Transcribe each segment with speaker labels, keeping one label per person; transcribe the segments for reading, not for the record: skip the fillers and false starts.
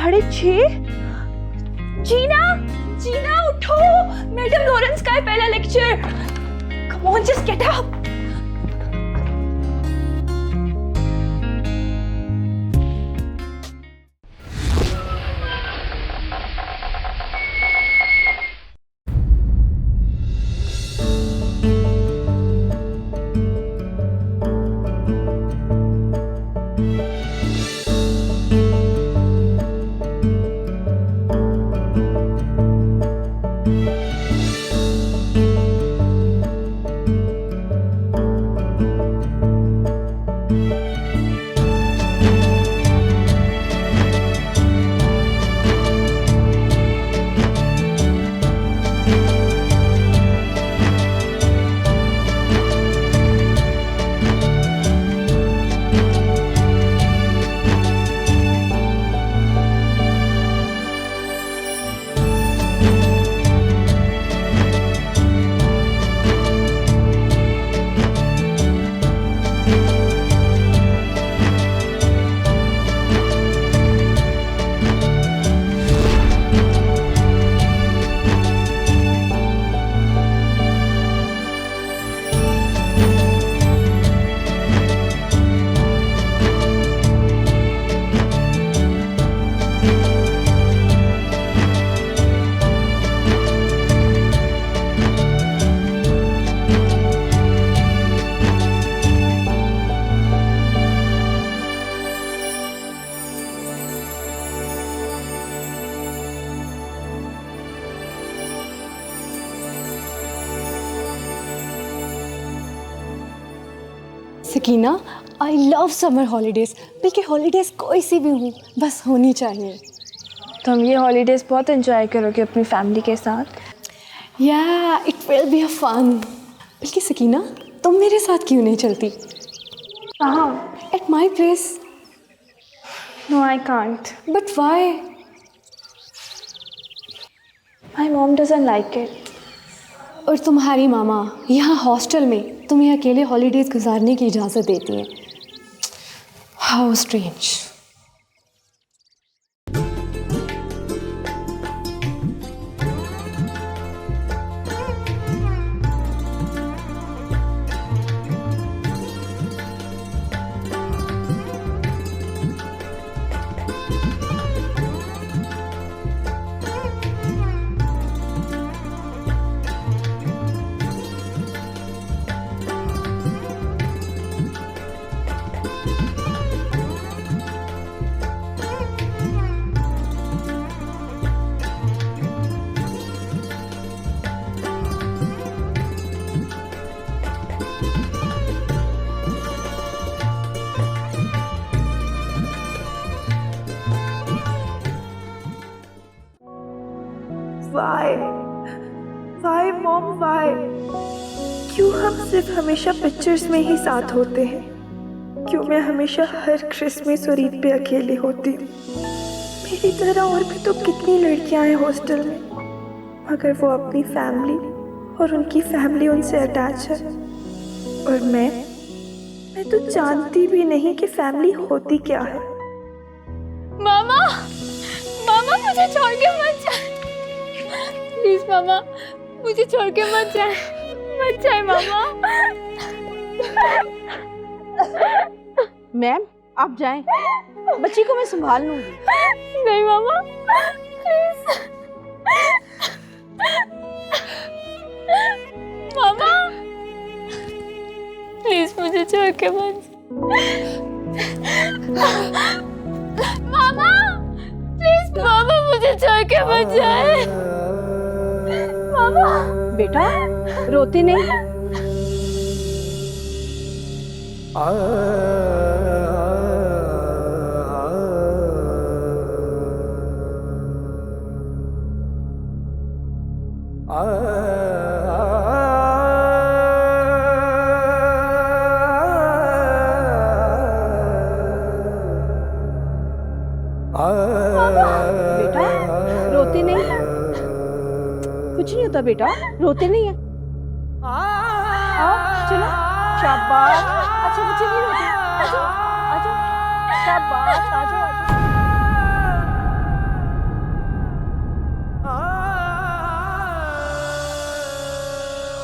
Speaker 1: 6:30। जीना, जीना उठो, madam Lawrence का है पहला lecture. Come on, just get up.
Speaker 2: Sakina, I love summer holidays. बल्कि हॉलीडेज कोई सी भी हो, बस होनी चाहिए।
Speaker 1: तुम ये हॉलीडेज बहुत एंजॉय करोगे अपनी फैमिली के साथ।
Speaker 2: या it will be a fun. बल्कि सकीना, तुम मेरे साथ क्यों नहीं चलती?
Speaker 1: कहाँ?
Speaker 2: At my place.
Speaker 1: No, I can't.
Speaker 2: But why?
Speaker 1: My mom doesn't like it.
Speaker 2: और तुम्हारी मामा यहाँ हॉस्टल में तुम्हें अकेले हॉलीडेज गुजारने की इजाज़त देती हैं। How strange.
Speaker 1: Why? Why mom? Why? क्यों हम सिर्फ हमेशा पिक्चर्स में ही साथ होते हैं? क्यों मैं हमेशा हर क्रिसमस और ईद पे अकेली होती हूँ? मेरी तरह और भी तो कितनी लड़कियां हैं हॉस्टल में, मगर वो अपनी फैमिली और उनकी फैमिली उनसे अटैच है। और मैं तो जानती भी नहीं कि फैमिली होती क्या है। मामा, मामा मुझे छोड़ के मत जाए प्लीज। मामा मुझे छोड़ के मत जाए मामा।
Speaker 3: मैम आप जाएं, बच्ची को मैं संभाल लूंगी।
Speaker 1: नहीं मामा प्लीज। मामा प्लीज मुझे छोड़ के मत। मामा प्लीज, मामा मुझे छोड़ के मत जाए। मामा।
Speaker 3: बेटा रोती नहीं। बेटा रोती नहीं। कुछ नहीं होता बेटा, रोते नहीं है। चलो शाबाश, अच्छा बच्चे नहीं रोते। आजो आजो, शाबाश, आजो आजो।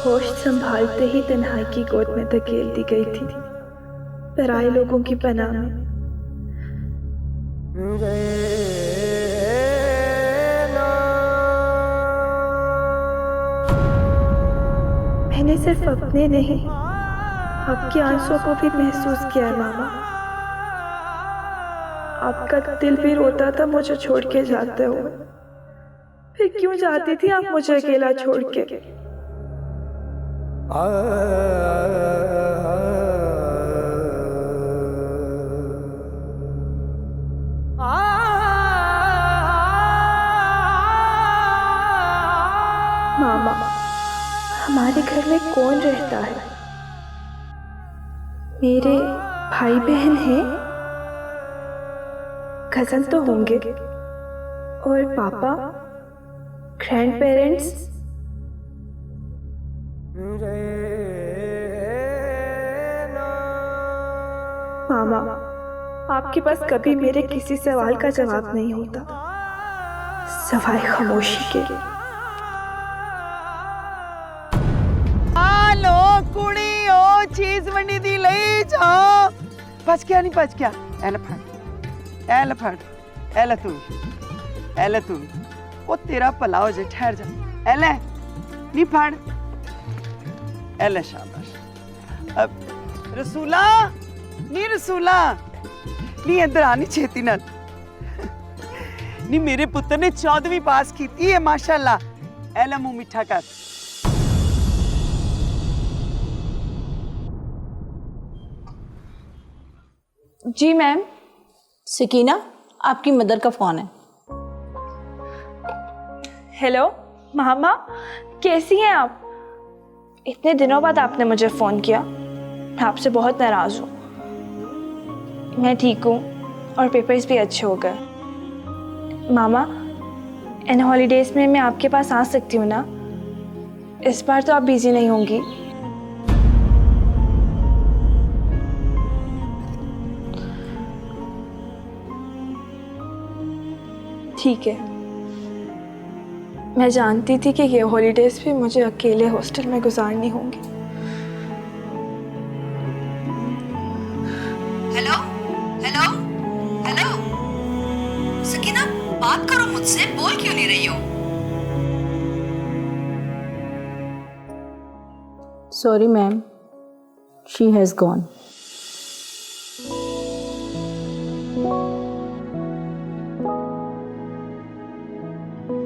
Speaker 1: होश संभालते ही तन्हाई की गोद में धकेल दी गई थी, पराए लोगों की पनाह में। मैंने सिर्फ अपने नहीं, आपके आंसुओं को भी महसूस किया है मामा। आपका दिल भी रोता था मुझे छोड़ के जाते हुए। फिर क्यों जाती थी आप मुझे अकेला छोड़ के? मामा, हमारे घर में कौन रहता है? मेरे भाई बहन हैं, कजन तो होंगे, और पापा, ग्रैंड पेरेंट्स। मामा, आपके पास कभी मेरे किसी सवाल का जवाब नहीं होता सवाए खामोशी के।
Speaker 4: हेलो कुड़ी ओ चीज मंडी दी ले जाओ। बच गया नहीं बच गया। एलिफेंट एले तू वो तेरा भला हो जाए, ठहर जा। एले नहीं फड़, एले शाबाश। अब रसूला नहीं इधर आनी छेती नाल। नहीं मेरे पुत्र ने 14वीं पास की है माशाल्लाह। एले मुंह मिठा कर।
Speaker 3: जी मैम। सकीना, आपकी मदर का फोन है।
Speaker 1: हेलो मामा, कैसी हैं आप? इतने दिनों बाद आपने मुझे फ़ोन किया। मैं आपसे बहुत नाराज़ हूँ। मैं ठीक हूँ और पेपर्स भी अच्छे हो गए। मामा, इन हॉलीडेज़ में मैं आपके पास आ सकती हूँ ना? इस बार तो आप बिज़ी नहीं होंगी। ठीक है। मैं जानती थी कि ये हॉलीडेज़ भी मुझे अकेले हॉस्टल में गुजारनी होंगी।
Speaker 5: हेलो हेलो हेलो सकीना, बात करो मुझसे, बोल क्यों नहीं रही हो?
Speaker 3: Sorry ma'am, she has gone.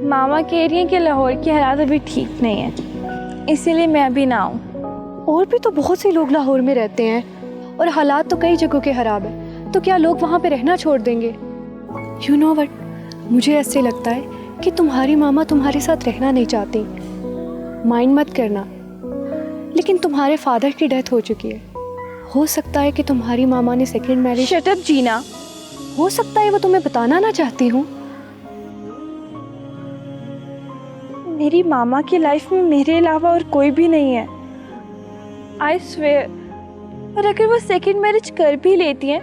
Speaker 1: मामा कह रही हैं कि लाहौर की हालात अभी ठीक नहीं है, इसीलिए मैं अभी ना आऊँ।
Speaker 2: और भी तो बहुत से लोग लाहौर में रहते हैं और हालात तो कई जगहों के ख़राब है, तो क्या लोग वहाँ पे रहना छोड़ देंगे? यू नो वट, मुझे ऐसे लगता है कि तुम्हारी मामा तुम्हारे साथ रहना नहीं चाहती। माइंड मत करना, लेकिन तुम्हारे फादर की डेथ हो चुकी है। हो सकता है कि तुम्हारी मामा ने सेकेंड मैरिज।
Speaker 1: शट अप जीना।
Speaker 2: हो सकता है वो तुम्हें बताना ना चाहती हूँ।
Speaker 1: मेरी मामा की लाइफ में मेरे अलावा और कोई भी नहीं है, आई स्वेयर। और अगर वो सेकंड मैरिज कर भी लेती हैं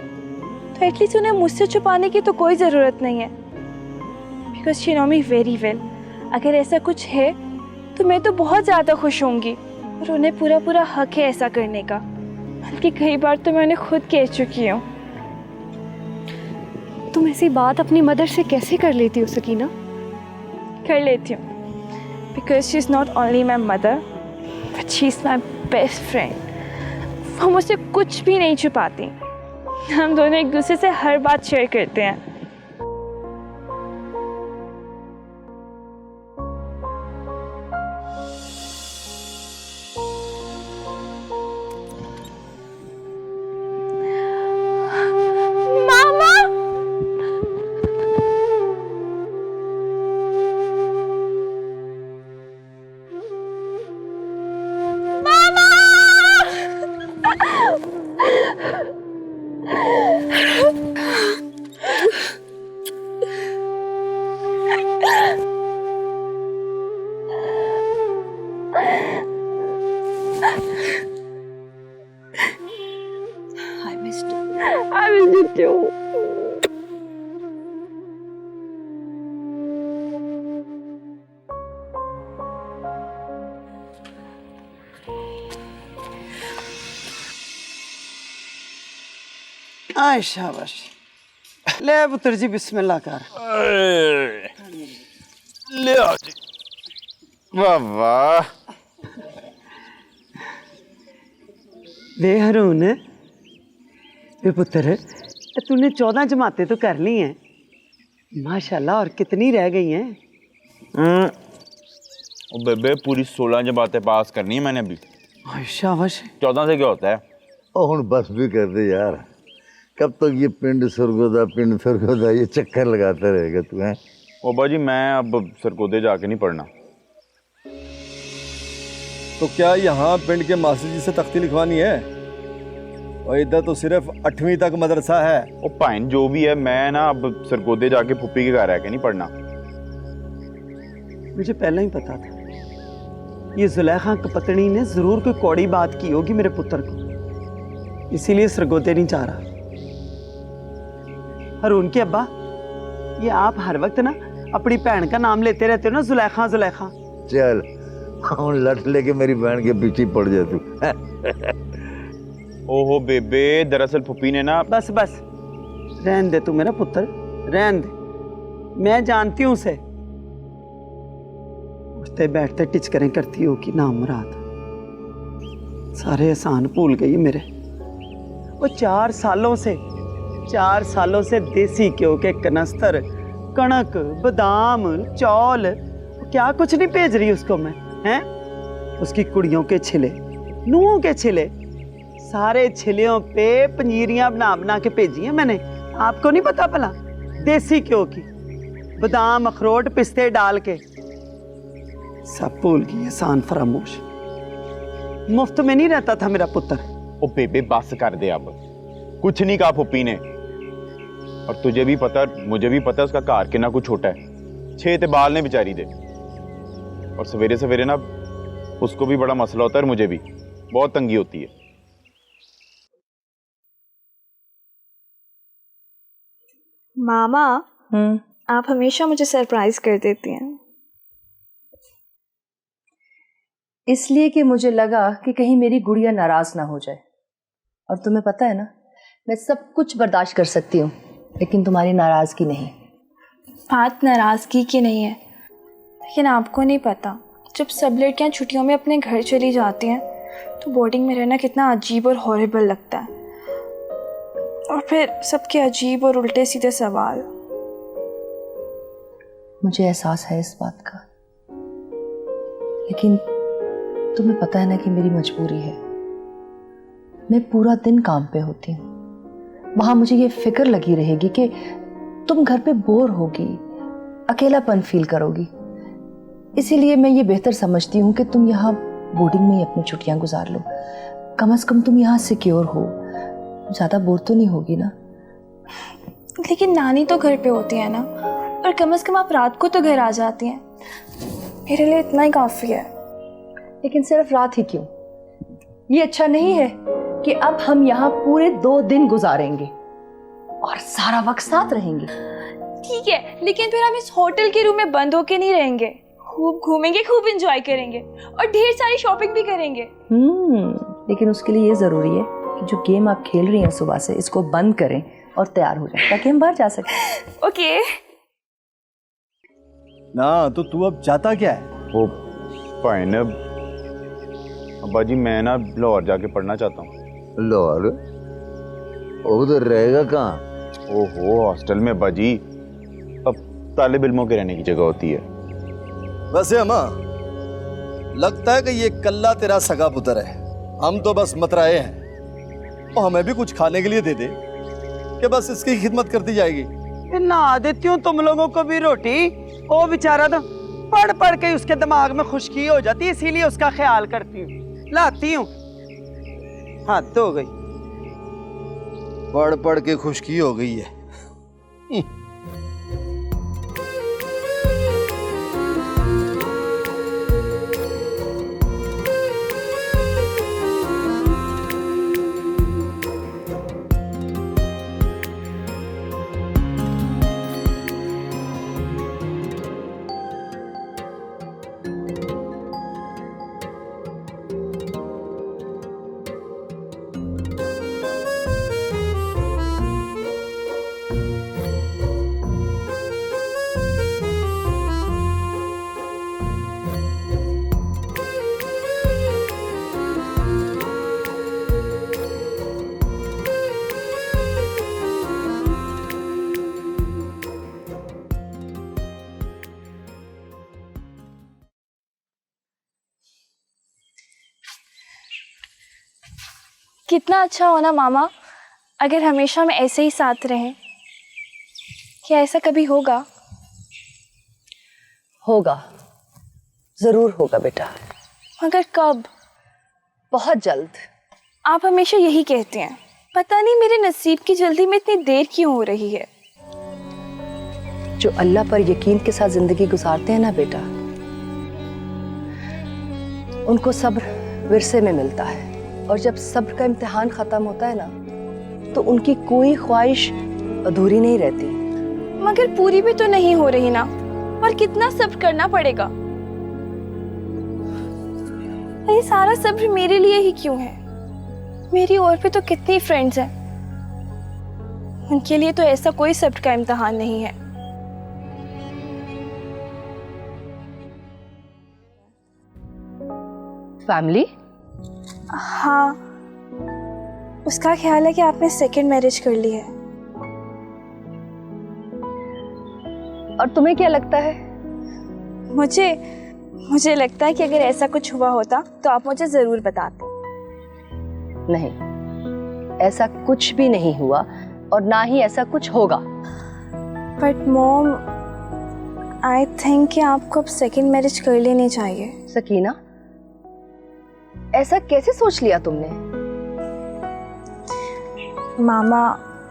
Speaker 1: तो एटलीस्ट उन्हें मुझसे छुपाने की तो कोई ज़रूरत नहीं है, because she know me very well. अगर ऐसा कुछ है तो मैं तो बहुत ज़्यादा खुश होंगी और उन्हें पूरा पूरा हक है ऐसा करने का। बल्कि कई बार तो मैं उन्हें खुद कह चुकी हूँ।
Speaker 2: तुम ऐसी बात अपनी मदर से कैसे कर लेती हो सकीना?
Speaker 1: कर लेती हूँ, because she is not only my mother but she is my best friend. वो मुझसे कुछ भी नहीं छुपाती। हम दोनों एक दूसरे से हर बात शेयर करते हैं। मामा,
Speaker 4: आय शाबाश। ले पुत्र जी बिस्मिल्लाह कर।
Speaker 6: ले आओ जी। वाह वाह।
Speaker 4: वे हरून, वे पुत्र, तूने 14 जमातें तो कर ली हैं माशाल्लाह, और कितनी रह गई हैं?
Speaker 6: ओ बेबे पूरी 16 जमातें पास करनी है मैंने अभी।
Speaker 4: आय शाबाश।
Speaker 6: 14 से क्या होता है?
Speaker 7: ओ हुण बस भी कर दे यार, कब तक ये पिंड सरगोदा ये चक्कर लगाता रहेगा तू? हैं
Speaker 6: ओ बाजी मैं अब सरगोदे जाके नहीं पढ़ना।
Speaker 8: तो क्या यहाँ पिंड के मास्टर जी से तख्ती लिखवानी है? और इधर तो सिर्फ 8वीं तक मदरसा है।
Speaker 6: ओ पाइन जो भी है, मैं ना अब सरगोदे जाके फुप्पी के घर आके नहीं पढ़ना।
Speaker 4: मुझे पहले ही पता था ये जुलेखा कपतनी ने जरूर कोई कौड़ी बात की होगी मेरे पुत्र को, इसीलिए सरगोदे नहीं जा रहा। हरून के अब्बा, ये आप हर वक्त ना अपनी बहन का नाम लेते रहते हो ना, जुलेखा जुलेखा।
Speaker 7: चल हुण लठ लेके मेरी बहन के पीछे पड़ जा तू।
Speaker 6: ओहो बेबे, दरअसल फुप्पी ने ना।
Speaker 4: बस बस रहन दे तू मेरा पुत्र, रहन दे। मैं जानती हूँ उसे, उठते बैठते टिचकरें करती हो कि नाम मुराद। सारे एहसान भूल गई मेरे। वो 4 सालों से देसी घ्यो के कनस्तर, कणक, बादाम, चौल, क्या कुछ नहीं भेज रही उसको मैं, हैं? उसकी कुड़ियों के छिले, नूहों के छिले, सारे छिलियों पे पंजीरियां बना बना के भेजी हैं मैंने। आपको नहीं पता भला? देसी घ्यो की, बादाम, अखरोट, पिस्ते डाल के। सब भूल गई, एहसान फरामोश। मुफ्त में नहीं रहता था मेरा पुत्र।
Speaker 6: ओ बेबे बस कर दे अब, कुछ नहीं कहा फुप्पी ने। और तुझे भी पता, मुझे भी पता उसका कार कितना कुछ छोटा है। 6 ते बाल ने बेचारी दे। और सवेरे सवेरे ना उसको भी बड़ा मसला होता है और मुझे भी बहुत तंगी होती है।
Speaker 1: मामा, आप हमेशा मुझे सरप्राइज कर देती हैं।
Speaker 3: इसलिए कि मुझे लगा कि कहीं मेरी गुड़िया नाराज ना हो जाए। और तुम्हें पता है ना, मैं सब कुछ बर्दाश्त कर सकती हूँ, लेकिन तुम्हारी नाराजगी नहीं।
Speaker 1: बात नाराजगी की नहीं है, लेकिन आपको नहीं पता, जब सब लड़कियां छुट्टियों में अपने घर चली जाती हैं तो बोर्डिंग में रहना कितना अजीब और हॉरिबल लगता है। और फिर सबके अजीब और उल्टे सीधे सवाल।
Speaker 3: मुझे एहसास है इस बात का, लेकिन तुम्हें पता है ना कि मेरी मजबूरी है। मैं पूरा दिन काम पे होती हूँ, वहां मुझे ये फिक्र लगी रहेगी कि तुम घर पे बोर होगी, अकेलापन फील करोगी। इसीलिए मैं ये बेहतर समझती हूँ कि तुम यहाँ बोर्डिंग में ही अपनी छुट्टियां गुजार लो। कम से कम तुम यहाँ सिक्योर हो, ज्यादा बोर तो नहीं होगी ना।
Speaker 1: लेकिन नानी तो घर पे होती है ना, और कम से कम आप रात को तो घर आ जाती हैं। मेरे लिए इतना ही काफी है।
Speaker 3: लेकिन सिर्फ रात ही क्यों? ये अच्छा नहीं है कि अब हम यहाँ पूरे 2 दिन गुजारेंगे और सारा वक्त साथ रहेंगे।
Speaker 1: ठीक है, लेकिन फिर हम इस होटल के रूम में बंद होके नहीं रहेंगे। खूब घूमेंगे, खूब एंजॉय करेंगे और ढेर सारी शॉपिंग भी करेंगे।
Speaker 3: लेकिन उसके लिए ये जरूरी है कि जो गेम आप खेल रही हैं सुबह से, इसको बंद करें और तैयार हो जाए ताकि हम बाहर जा सकें।
Speaker 1: ओके।
Speaker 8: ना तो तू अब चाहता क्या है?
Speaker 6: वो पाइन, अब्बा जी मैं ना लाहौर जाके पढ़ना चाहता हूँ।
Speaker 7: लाहौर? उधर रहेगा कहाँ?
Speaker 6: ओहो हॉस्टल में अब्बा जी, अब तालिब इल्मों के रहने की जगह होती है।
Speaker 8: वैसे अम्मा, लगता है कि ये कल्ला तेरा सगा पुत्र है। हम तो बस मतराए हैं, और हमें भी कुछ खाने के लिए दे दे कि बस इसकी खिदमत करती जाएगी।
Speaker 4: ना देती हूँ तुम लोगों को भी रोटी। वो बेचारा तो पढ़ पढ़ के उसके दिमाग में खुश्की हो जाती है, इसीलिए उसका ख्याल करती हूँ, लाती हूँ। हद हो गई।
Speaker 8: पढ़ पढ़ के खुशकी हो गई है।
Speaker 9: कितना अच्छा हो ना मामा अगर हमेशा हम ऐसे ही साथ रहें। क्या ऐसा कभी होगा?
Speaker 3: होगा, जरूर होगा बेटा,
Speaker 9: मगर कब?
Speaker 3: बहुत जल्द।
Speaker 9: आप हमेशा यही कहते हैं, पता नहीं मेरे नसीब की जल्दी में इतनी देर क्यों हो रही है।
Speaker 3: जो अल्लाह पर यकीन के साथ जिंदगी गुजारते हैं ना बेटा, उनको सब्र विरसे में मिलता है, और जब सब्र का इम्तिहान खत्म होता है ना, तो उनकी कोई ख्वाहिश अधूरी नहीं रहती।
Speaker 9: मगर पूरी भी तो नहीं हो रही ना, और कितना सब्र करना पड़ेगा। ये सारा सब्र मेरे लिए ही क्यों है? मेरी और भी तो कितनी फ्रेंड्स हैं, उनके लिए तो ऐसा कोई सब्र का इम्तिहान नहीं है।
Speaker 3: फैमिली?
Speaker 9: हाँ, उसका ख्याल है कि आपने सेकंड मैरिज कर ली है।
Speaker 3: और तुम्हें क्या लगता है?
Speaker 9: मुझे लगता है कि अगर ऐसा कुछ हुआ होता तो आप मुझे जरूर बताते।
Speaker 3: नहीं, ऐसा कुछ भी नहीं हुआ, और ना ही ऐसा कुछ होगा।
Speaker 9: बट मॉम, आई थिंक कि आपको अब सेकंड मैरिज कर लेनी चाहिए।
Speaker 3: सकीना, ऐसा कैसे सोच लिया तुमने?
Speaker 9: मामा,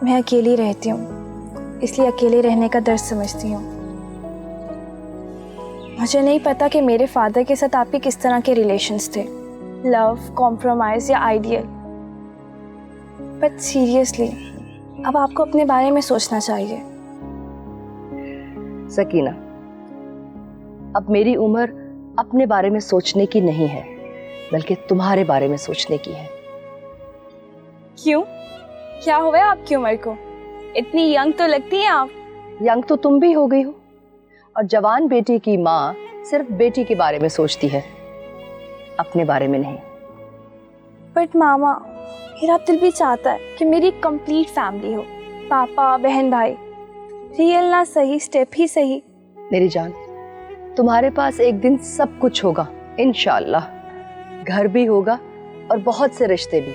Speaker 9: मैं अकेली रहती हूँ, इसलिए अकेले रहने का दर्द समझती हूँ। मुझे नहीं पता कि मेरे फादर के साथ आपके किस तरह के रिलेशंस थे, लव, कॉम्प्रोमाइज या आइडियल। बट सीरियसली अब आपको अपने बारे में सोचना चाहिए।
Speaker 3: सकीना, अब मेरी उम्र अपने बारे में सोचने की नहीं है, बल्कि तुम्हारे बारे में सोचने की है।
Speaker 9: क्यों? क्या हुआ है आपकी उम्र को? इतनी यंग तो लगती हैं आप।
Speaker 3: यंग तो तुम भी हो गई हो, और जवान बेटी की माँ सिर्फ बेटी के बारे में सोचती है, अपने बारे में नहीं।
Speaker 9: बट मामा, मेरा दिल भी चाहता है कि मेरी कंप्लीट फैमिली हो, पापा, बहन, भाई। रियल ना सही, स्टेप ही सही।
Speaker 3: मेरी जान, तुम्हारे पास एक दिन सब कुछ होगा इंशाअल्लाह। घर भी होगा और बहुत से रिश्ते भी।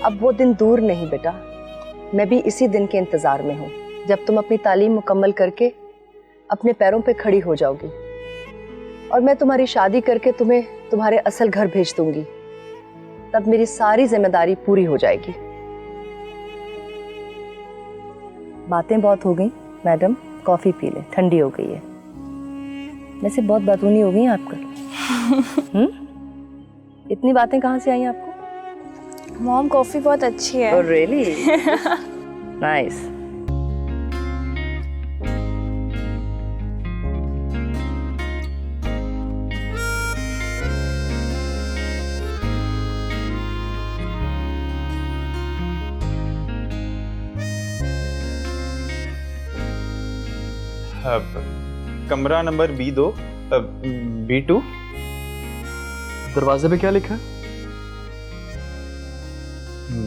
Speaker 3: अब वो दिन दूर नहीं बेटा, मैं भी इसी दिन के इंतजार में हूँ, जब तुम अपनी तालीम मुकम्मल करके अपने पैरों पे खड़ी हो जाओगी, और मैं तुम्हारी शादी करके तुम्हें तुम्हारे असल घर भेज दूंगी। तब मेरी सारी जिम्मेदारी पूरी हो जाएगी। बातें बहुत हो गई मैडम, कॉफी पी ले, ठंडी हो गई है। वैसे बहुत बातूनी हो गई हैं आपका। इतनी बातें कहाँ से आई आपको?
Speaker 9: मॉम, कॉफी बहुत अच्छी है।
Speaker 3: Oh, really? Nice.
Speaker 6: कमरा नंबर B2, B2।
Speaker 8: दरवाजे पे क्या लिखा है?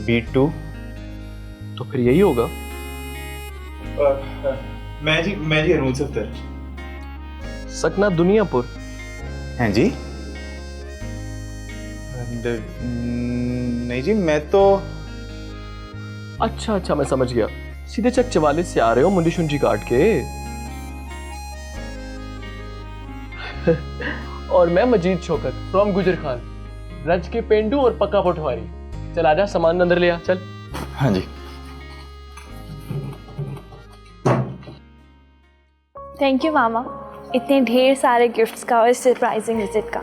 Speaker 6: B2।
Speaker 8: तो फिर यही होगा।
Speaker 6: मैं जी अरुण सफ्तर।
Speaker 8: सकना दुनियापुर।
Speaker 6: हैं जी? नहीं जी, मैं तो।
Speaker 8: अच्छा, मैं समझ गया। सीधे चक 44 से आ रहे हो, मुंडी शुंडी काट के। और मैं मजीद शौकत फ्रॉम गुजर खान, रज के पेंडू और पक्का पटवारी। चल आजा, सामान अंदर ले आ, चल।
Speaker 6: हाँ जी।
Speaker 9: थैंक यू मामा, इतने ढेर सारे गिफ्ट्स का और सरप्राइजिंग विजिट का।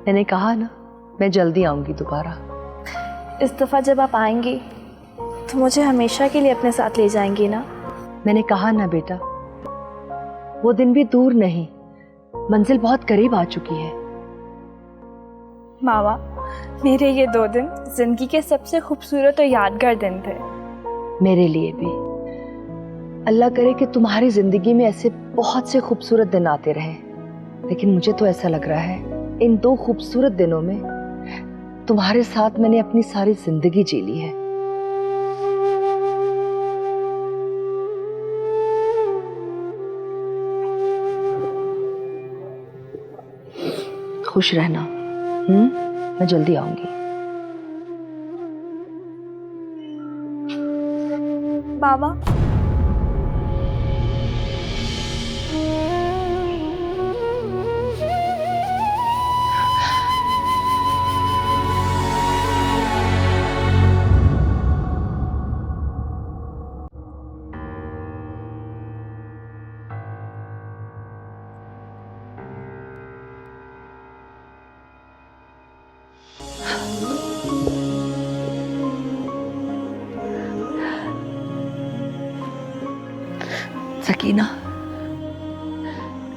Speaker 3: मैंने कहा ना, मैं जल्दी आऊंगी दोबारा।
Speaker 9: इस दफ़ा जब आप आएंगी तो मुझे हमेशा के लिए अपने साथ ले जाएंगी ना?
Speaker 3: मैंने कहा ना बेटा, वो दिन भी दूर नहीं, मंजिल बहुत करीब आ चुकी है।
Speaker 9: मामा, मेरे ये 2 दिन जिंदगी के सबसे खूबसूरत और यादगार दिन थे।
Speaker 3: मेरे लिए भी। अल्लाह करे कि तुम्हारी जिंदगी में ऐसे बहुत से खूबसूरत दिन आते रहे, लेकिन मुझे तो ऐसा लग रहा है इन 2 खूबसूरत दिनों में तुम्हारे साथ मैंने अपनी सारी जिंदगी जी ली है। खुश रहना। मैं जल्दी आऊंगी।
Speaker 9: मामा।
Speaker 3: सकीना,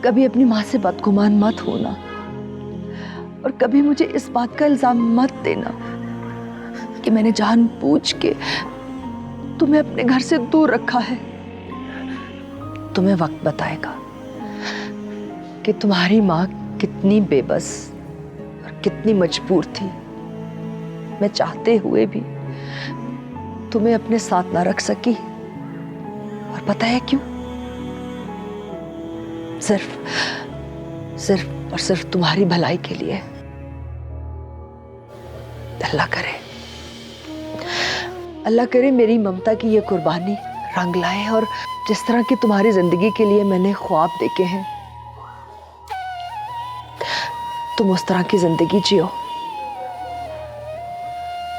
Speaker 3: कभी अपनी माँ से बदगुमान मत होना और कभी मुझे इस बात का इल्जाम मत देना कि मैंने जानबूझ के तुम्हें अपने घर से दूर रखा है। तुम्हें वक्त बताएगा कि तुम्हारी माँ कितनी बेबस और कितनी मजबूर थी। मैं चाहते हुए भी तुम्हें अपने साथ ना रख सकी, और पता है क्यों? सिर्फ और सिर्फ तुम्हारी भलाई के लिए। अल्लाह करे मेरी ममता की ये कुर्बानी रंग लाए, और जिस तरह की तुम्हारी जिंदगी के लिए मैंने ख्वाब देखे हैं, तुम उस तरह की जिंदगी जियो।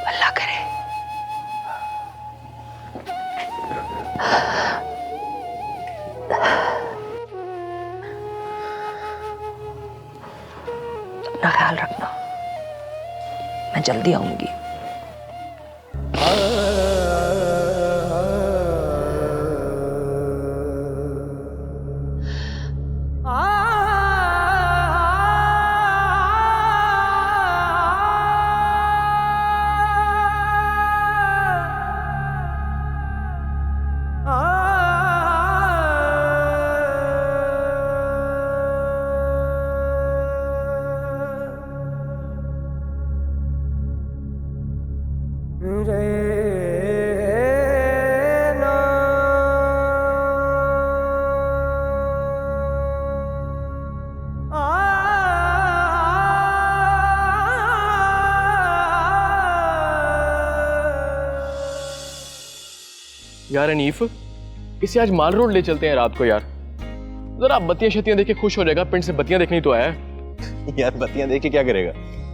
Speaker 3: अल्लाह करे। अपना ख्याल रखना, मैं जल्दी आऊंगी।
Speaker 10: यार अनीफ, इसे आज माल रोड ले चलते हैं रात को यार। जरा बत्तियां शत्तियां देख के खुश हो जाएगा, पिंड से बत्तियां देखनी तो आया है।
Speaker 6: यार बत्तियां देख के क्या करेगा?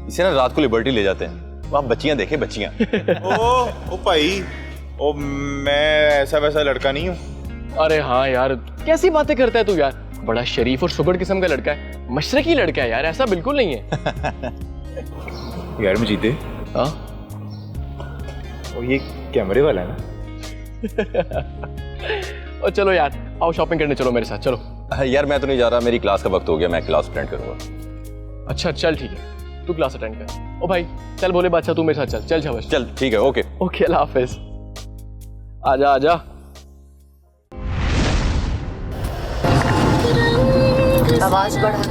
Speaker 6: इसे ना रात को लिबर्टी ले जाते हैं, वहाँ बच्चियां देखे बच्चियां।
Speaker 11: ओ भाई, ओ मैं ऐसा वैसा लड़का नहीं हूँ।
Speaker 10: अरे हाँ यार, कैसी बातें करता है तू यार। बड़ा शरीफ और सुगड़ किस्म का लड़का है, मशरकी लड़का है यार, ऐसा बिल्कुल नहीं है।
Speaker 11: यार मैं जीते,
Speaker 10: हाँ
Speaker 11: और ये कैमरे वाला है ना।
Speaker 10: और चलो यार, आओ शॉपिंग करने चलो मेरे साथ, चलो।
Speaker 6: यार मैं तो नहीं जा रहा, मेरी क्लास का वक्त हो गया, मैं क्लास अटेंड करूंगा।
Speaker 10: अच्छा चल ठीक है, तू क्लास अटेंड कर। ओ भाई चल भोले बादशाह, तू मेरे साथ चल। चल शाबाश,
Speaker 6: चल ठीक है, ओके
Speaker 10: ओके, अल्लाह हाफिज। आजा आजा।
Speaker 3: आवाज बढ़ा।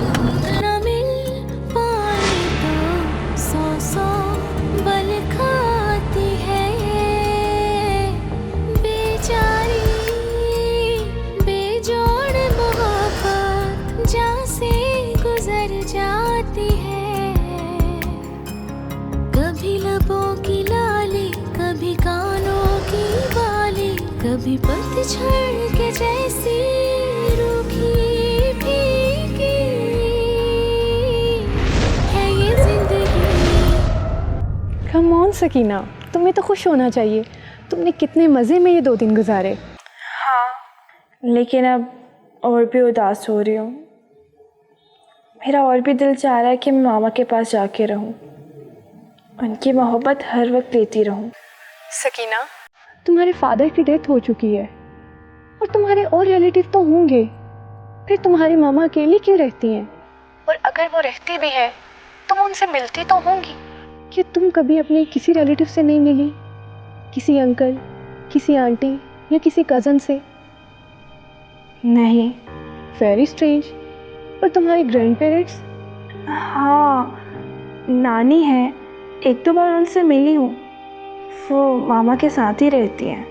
Speaker 12: कभी पतझड़ के जैसी रूखी फीकी है ये जिंदगी।
Speaker 2: कम ऑन सकीना, तुम्हें तो खुश होना चाहिए। तुमने कितने मज़े में ये 2 दिन गुजारे।
Speaker 9: हाँ, लेकिन अब और भी उदास हो रही हूँ। मेरा और भी दिल चाह रहा है कि मैं मामा के पास जाके रहूँ, उनकी मोहब्बत हर वक्त लेती रहूँ।
Speaker 2: सकीना, तुम्हारे फादर की डेथ हो चुकी है और तुम्हारे और रिलेटिव तो होंगे, फिर तुम्हारी मामा अकेली क्यों रहती हैं? और अगर वो रहती भी है तुम उनसे मिलती तो होंगी। कि तुम कभी अपने किसी रिलेटिव से नहीं मिली? किसी अंकल, किसी आंटी या किसी कज़न से?
Speaker 9: नहीं।
Speaker 2: Very strange. और तुम्हारे ग्रैंड पेरेंट्स?
Speaker 9: हाँ, नानी है, 1-2 बार उनसे मिली हूँ। वो मामा के साथ ही रहती हैं।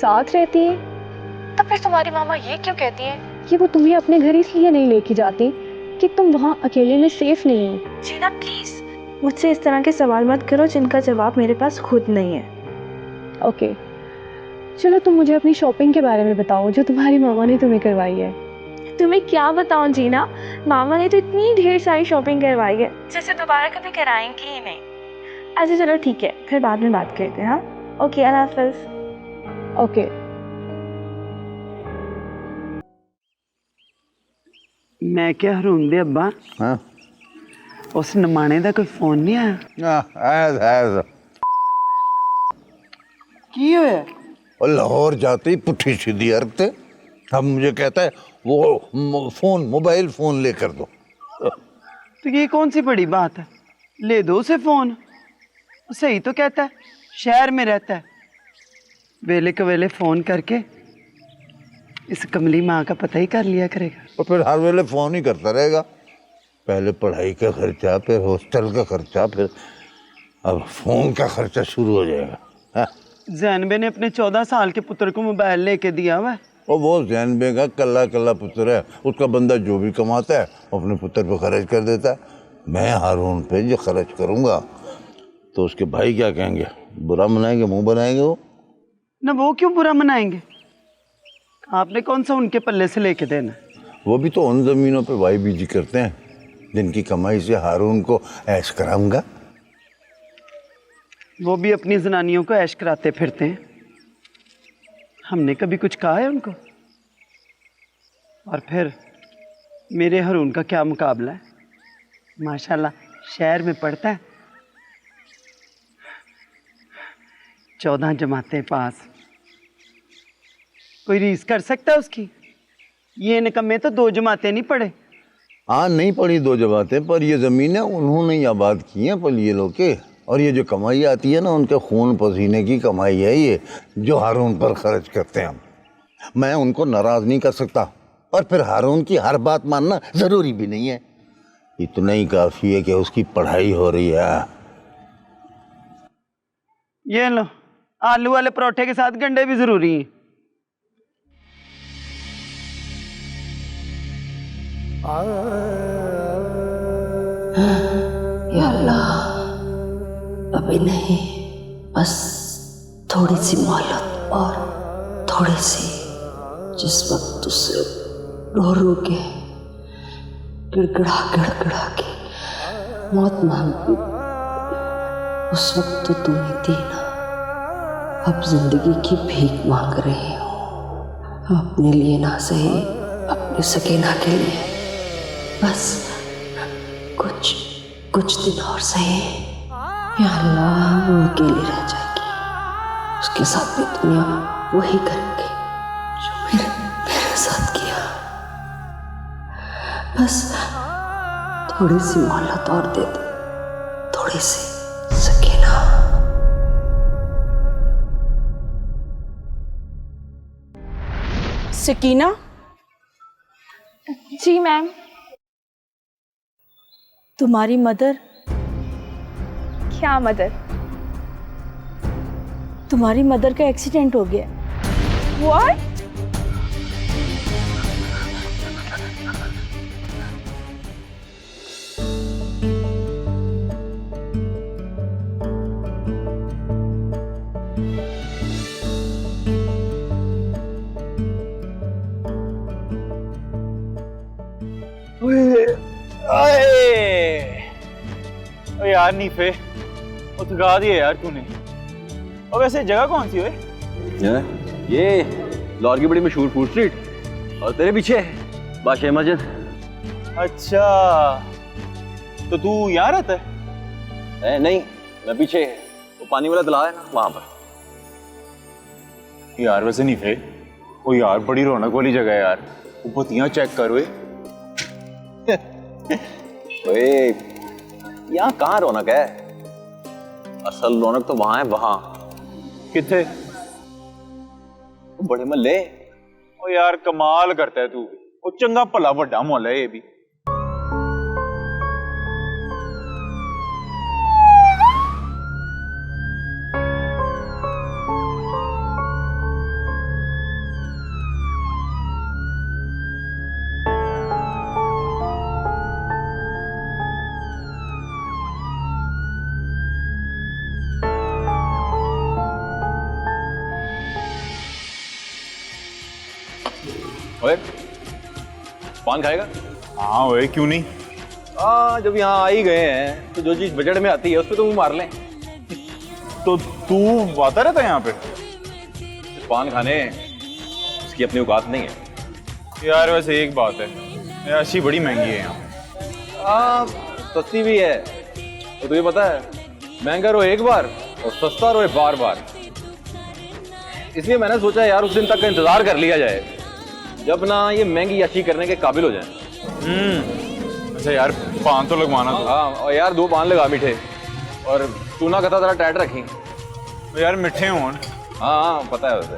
Speaker 2: साथ रहती हैं? तो फिर तुम्हारी मामा ये क्यों कहती हैं कि वो तुम्हें अपने घर इसलिए नहीं लेके जाती कि तुम वहाँ अकेले में सेफ नहीं हो?
Speaker 9: जीना प्लीज़, मुझसे इस तरह के सवाल मत करो जिनका जवाब मेरे पास खुद नहीं है।
Speaker 2: ओके, चलो तुम मुझे अपनी शॉपिंग के बारे में बताओ जो तुम्हारी मामा ने तुम्हें करवाई है।
Speaker 9: तुम्हें क्या बताऊं जीना, मामा ने तो इतनी ढेर सारी शॉपिंग करवाई है जैसे दोबारा कभी कराएंगी ही नहीं। अच्छा चलो ठीक है, फिर बाद में बात करते हैं। हाँ ओके, अल्लाह हाफिज़।
Speaker 2: ओके।
Speaker 4: मैं क्या हरून दे अब्बा,
Speaker 7: हाँ
Speaker 4: उस नमाने का कोई फोन नहीं आया?
Speaker 7: आया
Speaker 4: की होया?
Speaker 7: और लाहौर जाते ही पुट्ठी सीधी हरकते। अब मुझे कहता है वो फोन, मोबाइल फोन लेकर दो।
Speaker 4: तो ये कौन सी बड़ी बात है, ले दो उसे फोन। सही तो कहता है, शहर में रहता है, वेले कवेले फोन करके इस कमली माँ का पता ही कर लिया करेगा।
Speaker 7: और फिर हर वेले फोन ही करता रहेगा। पहले पढ़ाई का खर्चा, फिर हॉस्टल का खर्चा, फिर अब फोन का खर्चा शुरू हो जाएगा। हाँ?
Speaker 4: जैनबे ने अपने 14 साल के पुत्र को मोबाइल लेके दिया हुआ है।
Speaker 7: और वो जैनबे का कल्ला कल्ला पुत्र है, उसका बंदा जो भी कमाता है अपने पुत्र पर खर्च कर देता है। मैं हारून पे जो खर्च करूँगा तो उसके भाई क्या कहेंगे, बुरा मनाएंगे, मुंह बनाएंगे वो।
Speaker 4: ना वो क्यों बुरा मनाएंगे, आपने कौन सा उनके पल्ले से लेके देना।
Speaker 7: वो भी तो उन ज़मीनों पे वाई बीजी करते हैं जिनकी कमाई से हारून को ऐश कराऊंगा।
Speaker 4: वो भी अपनी जनानियों को ऐश कराते फिरते हैं, हमने कभी कुछ कहा है उनको? और फिर मेरे हरून का क्या मुकाबला है, माशाल्लाह शहर में पढ़ता है, 14 जमातें पास। कोई रीस कर सकता है उसकी? ये निकम्मे तो 2 जमातें नहीं पढ़े।
Speaker 7: हाँ नहीं पढ़ी 2 जमातें, पर ये ज़मीनें उन्होंने ही आबाद की हैं पलिए लोग के। और ये जो कमाई आती है ना, उनके खून पसीने की कमाई है ये, जो हारून पर खर्च करते हैं हम। मैं उनको नाराज़ नहीं कर सकता, और फिर हारून की हर बात मानना ज़रूरी भी नहीं है। इतना ही काफ़ी है कि उसकी पढ़ाई हो रही है।
Speaker 4: ये लो, आलू वाले परोठे के साथ गंडे भी ज़रूरी हैं।
Speaker 3: या अल्लाह, अभी नहीं, बस थोड़ी सी मोहलत और थोड़ी सी। जिस वक्त तुझसे रो रो के, गिड़गिड़ा गिड़गिड़ा के मौत मांगी, उस वक्त तो तू नहीं थी ना। अब जिंदगी की भीख मांग रही हूँ, अपने लिए ना सही, अपने सकीना के लिए। बस कुछ दिन और सही। या अल्लाह, वो अकेली रह जाएगी, उसके साथ भी दुनिया वही करेंगे जो मेरे साथ किया। बस थोड़ी सी मोहलत और दे दे, थोड़ी सी सकीना।
Speaker 9: सकीना? जी मैम।
Speaker 5: तुम्हारी मदर?
Speaker 9: क्या मदर?
Speaker 5: तुम्हारी मदर का एक्सीडेंट हो गया।
Speaker 9: What?
Speaker 6: ओ यार नीफे, वो थका दिया यार तूने। और वैसे जगह कौन सी है?
Speaker 13: ये लाहौर की बड़ी मशहूर फूड स्ट्रीट, और तेरे पीछे बादशाह मस्जिद।
Speaker 6: अच्छा, तो तू यहाँ रहता है?
Speaker 13: नहीं, मैं पीछे वो पानी वाला तालाब है ना, वहां पर।
Speaker 6: यार वैसे नीफे, वो यार बड़ी रौनक वाली जगह है यार, वो बत्तियां चेक कर।
Speaker 13: ओए, यहाँ कहाँ रौनक है? असल रौनक तो वहां है, वहां।
Speaker 6: किथे?
Speaker 13: बड़े महल्ले।
Speaker 6: ओ यार कमाल करता है तू, वो चंगा भला वड्डा मोहल्ला है ये भी।
Speaker 13: पान खाएगा?
Speaker 11: हाँ ओए क्यों नहीं।
Speaker 13: जब यहाँ आ ही गए हैं तो जो चीज बजट में आती है उस पर तो मुंह मार लें।
Speaker 11: तो तू आता रहता है यहाँ पे?
Speaker 13: पान खाने उसकी अपनी औकात नहीं है।
Speaker 11: यार वैसे एक बात है, अच्छी बड़ी महंगी है यहाँ।
Speaker 13: सस्ती भी है, तो तुझे पता है महंगा रहो एक बार और सस्ता रहो बार बार। इसलिए मैंने सोचा यार उस दिन तक का इंतजार कर लिया जाए जब ना ये महंगी याशी करने के काबिल हो जाए।
Speaker 11: अच्छा यार पान तो लगवाना तो।
Speaker 13: हाँ और यार 2 पान लगा मीठे, और चूना कथा जरा टाइट रखी
Speaker 11: यार मिठे हों।
Speaker 13: हाँ पता है वैसे।